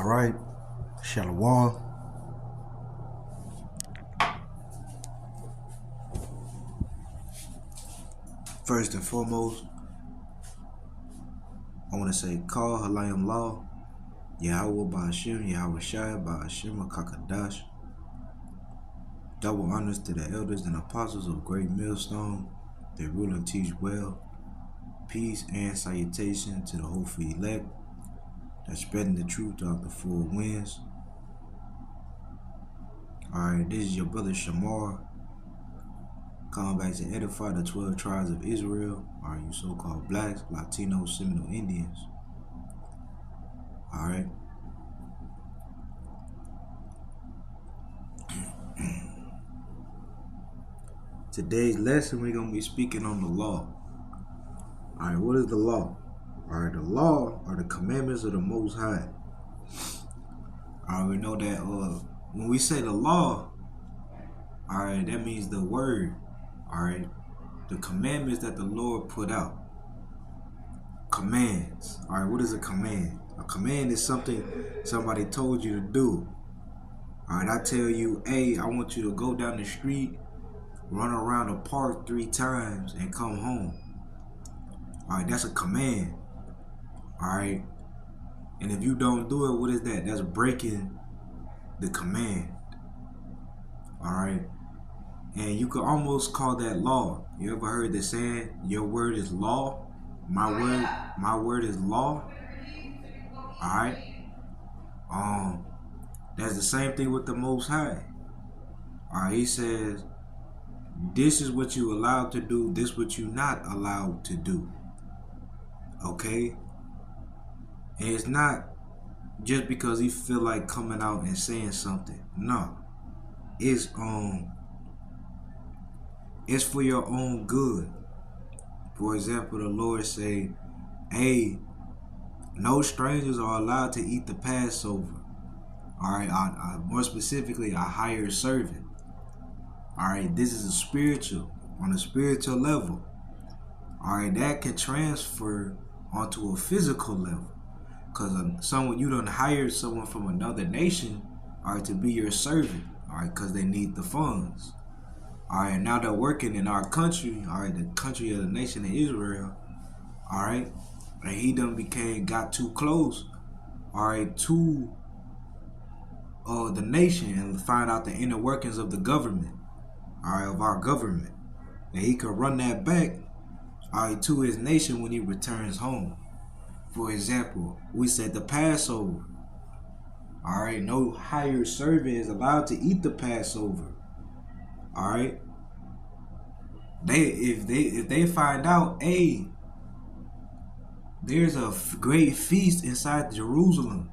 All right, Shalom. First and foremost, I want to say, Call Halayim Law, Yahweh Ba'ashim, Yahweh Shai Ba'ashim Kakadash. Double honors to the elders and apostles of Great Millstone. They rule and teach well. Peace and salutation to the hopeful elect that's spreading the truth throughout the four winds. Alright, this is your brother Shamar, coming back to edify the 12 tribes of Israel, or you so-called blacks, Latinos, Seminole Indians. Alright. Today's lesson, we're going to be speaking on the law. Alright, what is the law? Alright, the law are the commandments of the Most High. Alright, we know that when we say the law, alright, that means the word. Alright, the commandments that the Lord put out. Commands. Alright, what is a command? A command is something somebody told you to do. Alright, I tell you, hey, I want you to go down the street, run around the park 3 times, and come home. Alright, that's a command. Alright, and if you don't do it, what is that? That's breaking the command. Alright, and you could almost call that law. You ever heard the saying, your word is law? My word is law? Alright, that's the same thing with the Most High. Alright, he says, this is what you allowed to do, this is what you not allowed to do. Okay? And it's not just because he feel like coming out and saying something. No. It's for your own good. For example, the Lord say, hey, no strangers are allowed to eat the Passover. Alright, more specifically, a hired servant. Alright, this is on a spiritual level. Alright, that can transfer onto a physical level. Because you done hired someone from another nation, alright, to be your servant. Alright, because they need the funds. Alright, now they're working in our country, alright, the country of the nation of Israel. Alright, and he got too close, alright, to the nation and find out the inner workings of the government, alright, of our government. And he could run that back, alright, to his nation when he returns home. For example, we said the Passover. Alright, no hired servant is allowed to eat the Passover. Alright. If they find out, hey, there's a great feast inside Jerusalem.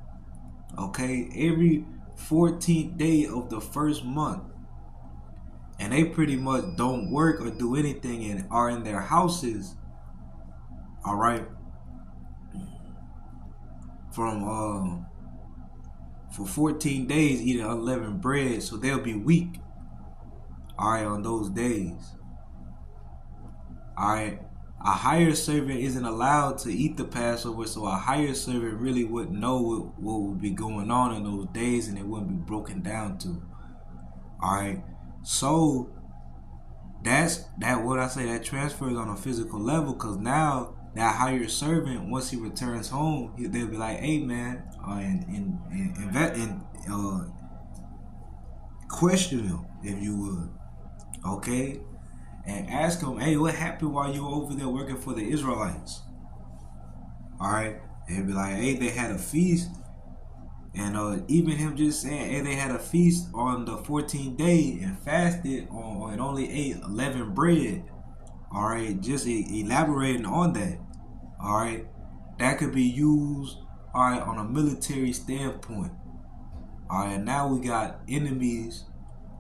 Okay, every 14th day of the first month. And they pretty much don't work or do anything and are in their houses. Alright. For 14 days eating unleavened bread, so they'll be weak. Alright, on those days. Alright, a hired servant isn't allowed to eat the Passover, so a hired servant really wouldn't know what would be going on in those days, and it wouldn't be broken down to. Alright, so that's what I say, that transfers on a physical level, because now that hired servant, once he returns home, they'll be like, hey man, and question him, if you would, okay, and ask him, hey, what happened while you were over there working for the Israelites? Alright, they'll be like, hey, they had a feast, and even him just saying, hey, they had a feast on the 14th day and fasted and only ate 11 bread. Alright, just elaborating on that. Alright, that could be used, alright, on a military standpoint. Alright, now we got enemies,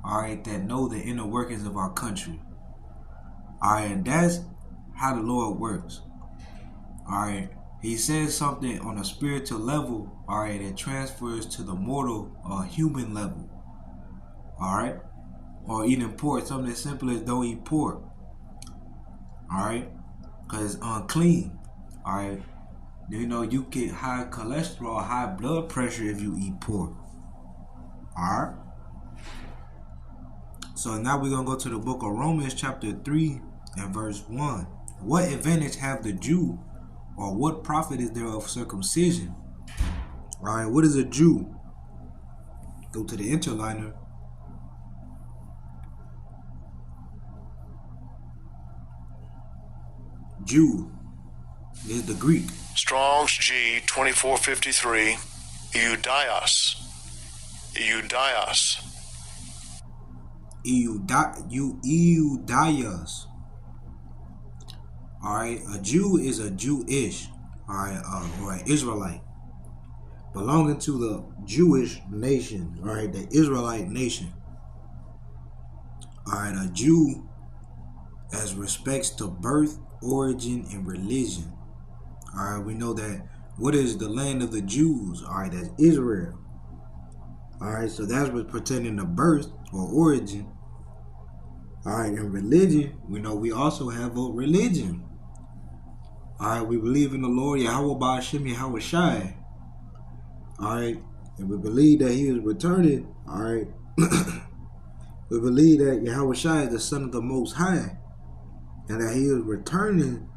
alright, that know the inner workings of our country. Alright, and that's how the Lord works. Alright, he says something on a spiritual level, alright, that transfers to the mortal or human level. Alright, or eating pork, something as simple as don't eat pork. Alright, because it's unclean. Alright, You know, you get high cholesterol, high blood pressure if you eat pork. Alright? So now we're going to go to the book of Romans chapter 3 and verse 1. What advantage have the Jew, or what profit is there of circumcision? Alright, what is a Jew? Go to the interliner. Jew is the Greek. Strong's G 2453. Eudios. Eudios. Alright, a Jew is a Jewish, alright, or an Israelite, belonging to the Jewish nation, alright, the Israelite nation. Alright, a Jew as respects to birth, origin, and religion. Alright, we know that what is the land of the Jews? Alright, that's Israel. Alright, so that's what's pertaining to birth or origin. Alright, and religion, we know we also have a religion. Alright, we believe in the Lord Yahweh Ba'ashem Yahweh Shai. Alright, and we believe that he is returning. Alright, we believe that Yahweh Shai is the Son of the Most High, and that he is returning,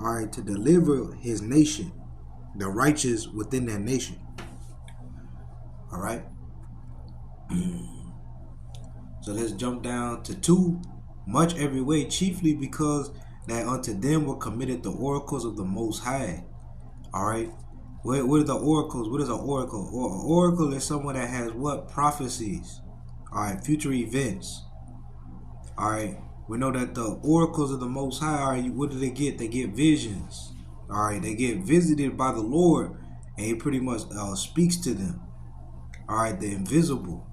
alright, to deliver his nation, the righteous within that nation. Alright. So let's jump down to 2. Much every way, chiefly because that unto them were committed the oracles of the Most High. Alright. What are the oracles? What is an oracle? An oracle is someone that has what? Prophecies. Alright, future events. Alright. We know that the oracles of the Most High, alright, what do they get? They get visions. Alright, they get visited by the Lord, and he pretty much speaks to them. Alright, the invisible.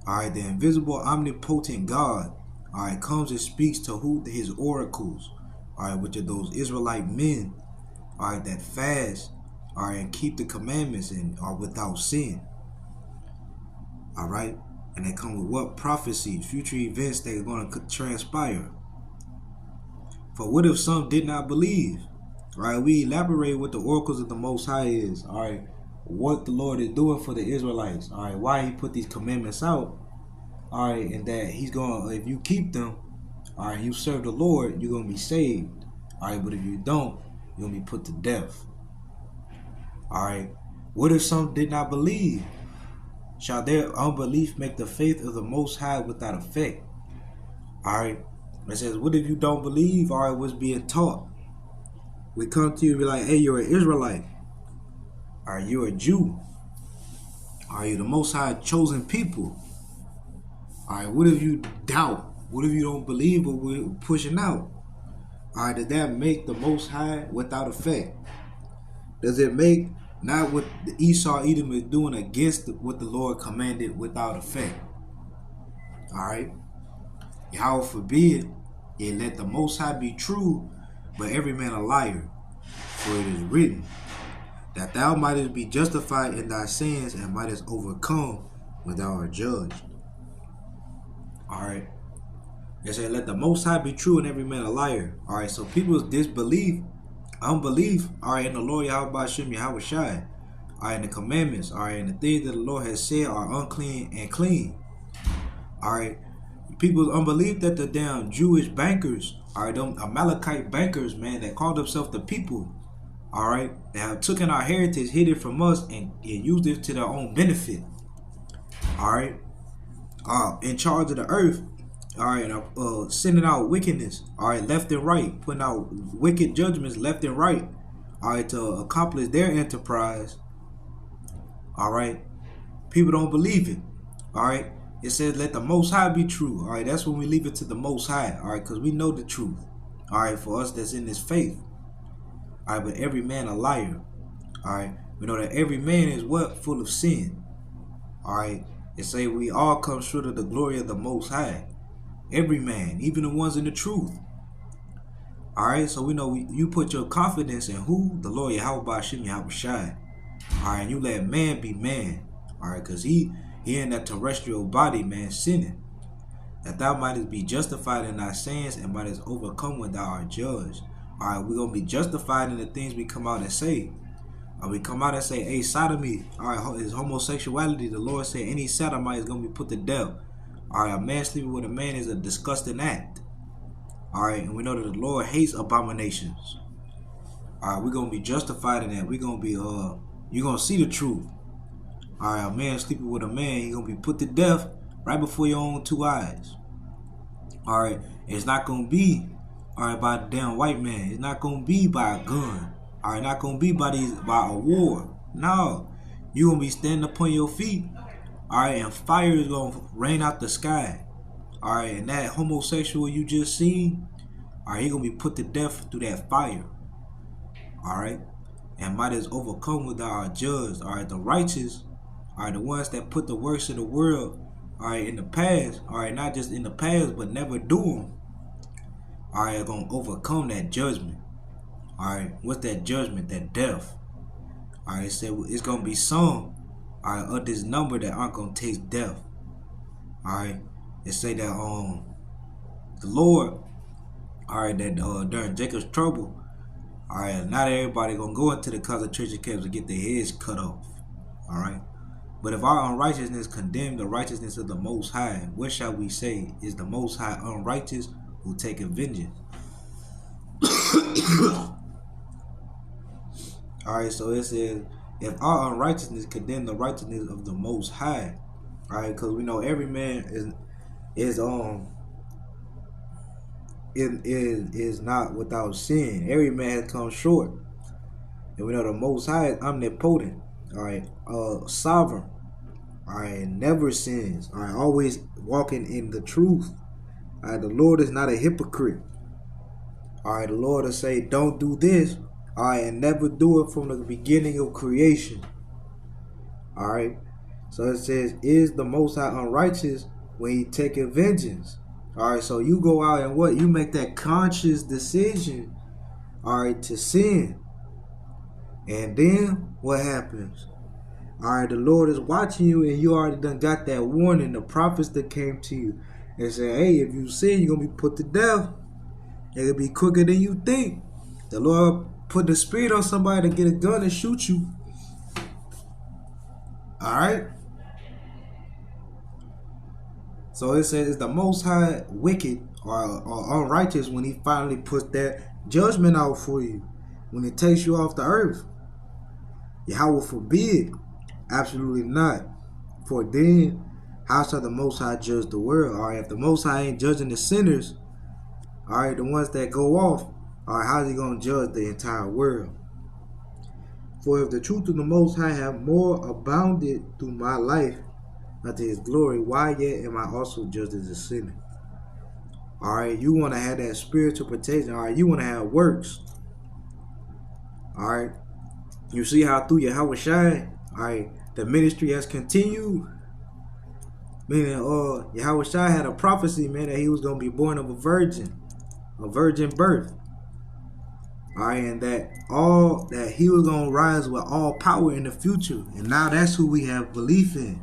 Alright, the invisible, omnipotent God, alright, comes and speaks to who? His oracles. Alright, which are those Israelite men, alright, that fast, alright, and keep the commandments and are without sin. Alright, and they come with what? Prophecies, future events that are going to transpire. For what if some did not believe? Alright, we elaborate what the oracles of the Most High is. Alright, what the Lord is doing for the Israelites. Alright, why he put these commandments out. Alright, and that he's going, if you keep them, alright, you serve the Lord, you're going to be saved. Alright, but if you don't, you're going to be put to death. Alright, what if some did not believe? Shall their unbelief make the faith of the Most High without effect? Alright, it says, what if you don't believe? Alright, what's being taught? We come to you and be like, hey, you're an Israelite. Alright, you're a Jew. Alright, you're the Most High chosen people. Alright, what if you doubt? What if you don't believe what we're pushing out? Alright, does that make the Most High without effect? Does it make not what the Esau Edom is doing against what the Lord commanded without effect? Alright. Yahweh forbid, yet let the Most High be true, but every man a liar. For it is written, that thou mightest be justified in thy sins and mightest overcome when thou art judged. Alright. It said, let the Most High be true and every man a liar. Alright, so people's disbelief, unbelief, alright, in the Lord Yahweh Ba'ashem Yahweh Shai, alright, in the commandments, alright, and the things that the Lord has said are unclean and clean. Alright, people's unbelief that the damn Jewish bankers, alright, them Amalekite bankers, man, that called themselves the people, alright, they have taken our heritage, hid it from us, and used it to their own benefit. Alright, in charge of the earth, alright, sending out wickedness, alright, left and right, putting out wicked judgments left and right, alright, to accomplish their enterprise. Alright, people don't believe it. Alright, it says let the Most High be true. Alright, that's when we leave it to the Most High. Alright, because we know the truth. Alright, for us that's in this faith. Alright, but every man a liar. Alright, we know that every man is what? Full of sin. Alright, it say we all come short of the glory of the Most High. Every man, even the ones in the truth. Alright, so we know you put your confidence in who? The Lord Yahweh Ba'ashem Yahweh Shai. Alright, you let man be man. Alright, because he in that terrestrial body, man, sinning. That thou mightest be justified in thy sins and mightest overcome when thou art judged. All right, we're gonna be justified in the things we come out and say. We come out and say, hey, sodomy, all right, is homosexuality. The Lord said any sodomite is gonna be put to death. All right, a man sleeping with a man is a disgusting act. All right, and we know that the Lord hates abominations. All right, we're gonna be justified in that. We're gonna be you're gonna see the truth. All right, a man sleeping with a man, he's gonna be put to death right before your own two eyes. All right, it's not gonna be by a damn white man. It's not gonna be by a gun. All right, not gonna be by a war. No, you gonna be standing upon your feet. All right, and fire is gonna rain out the sky. All right, and that homosexual you just seen, all right, he gonna be put to death through that fire. All right, and might is overcome with our judge. All right, the righteous, all right, the ones that put the works of the world, all right, in the past, all right, not just in the past, but never do them. All right, are gonna overcome that judgment. All right, what's that judgment? That death. All right, it said it's gonna be some, all right, of this number that aren't gonna taste death. All right, it say that the Lord, all right, that during Jacob's trouble, all right, not everybody gonna go into the concentration camps and get their heads cut off. All right, but if our unrighteousness condemn the righteousness of the Most High, what shall we say? Is the Most High unrighteous who taketh vengeance? All right, so it says, if our unrighteousness condemn the righteousness of the Most High, all right, because we know every man is not without sin. Every man has come short, and we know the Most High is omnipotent. All right, sovereign. All right, never sins. All right, always walking in the truth. All right, the Lord is not a hypocrite. All right, the Lord will say, don't do this. All right, and never do it from the beginning of creation. All right, so it says, is the Most High unrighteous when he taketh vengeance? All right, so you go out and what? You make that conscious decision, all right, to sin. And then what happens? All right, the Lord is watching you, and you already done got that warning. The prophets that came to you and said, hey, if you sin, you're going to be put to death. It'll be quicker than you think. The Lord put the spirit on somebody to get a gun and shoot you. All right. So it says, is the Most High wicked or unrighteous when he finally puts that judgment out for you, when it takes you off the earth? Yahweh forbid. Absolutely not. For then, how shall the Most High judge the world? All right, if the Most High ain't judging the sinners, all right, the ones that go off, all right, how's he going to judge the entire world? For if the truth of the Most High have more abounded through my life unto his glory, why yet am I also judged as a sinner? All right, you want to have that spiritual protection. All right, you want to have works. All right, you see how through Yahweh Shai, all right, the ministry has continued. Meaning, Yahweh Shai had a prophecy, man, that he was going to be born of a virgin birth. All right, and that he was going to rise with all power in the future. And now that's who we have belief in.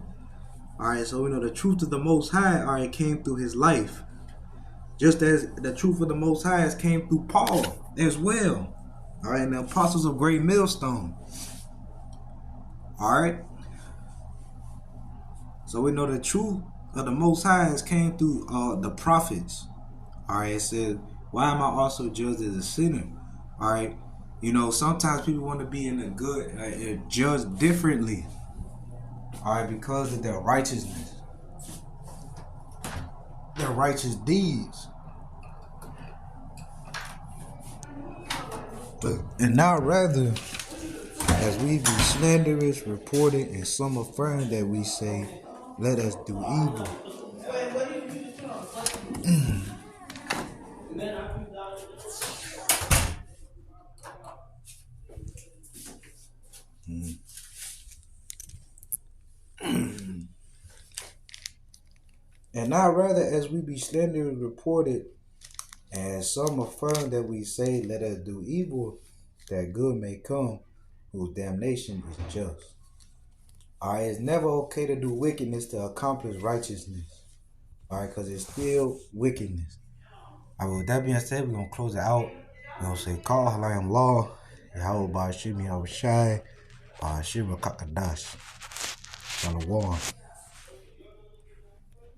All right, so we know the truth of the Most High, all right, came through his life. Just as the truth of the Most High has came through Paul as well. All right, and the apostles of Great Millstone. All right. So we know the truth of the Most High has came through the prophets. All right, it says, why am I also judged as a sinner? All right, you know, sometimes people want to be in the good, judged differently. All right, because of their righteousness, their righteous deeds. And now rather, as we be slanderous, reported, and some affirm that we say, let us do evil. And now rather, as we be slanderous, reported, and some affirm that we say, let us do evil, that good may come, whose damnation is just. Alright, it's never okay to do wickedness to accomplish righteousness. Alright, because it's still wickedness. Alright, with that being said, we're going to close it out. You know, say, call Halam Law, Yahweh Bashimi Yahushai, Bashima Kakadash. Shalom.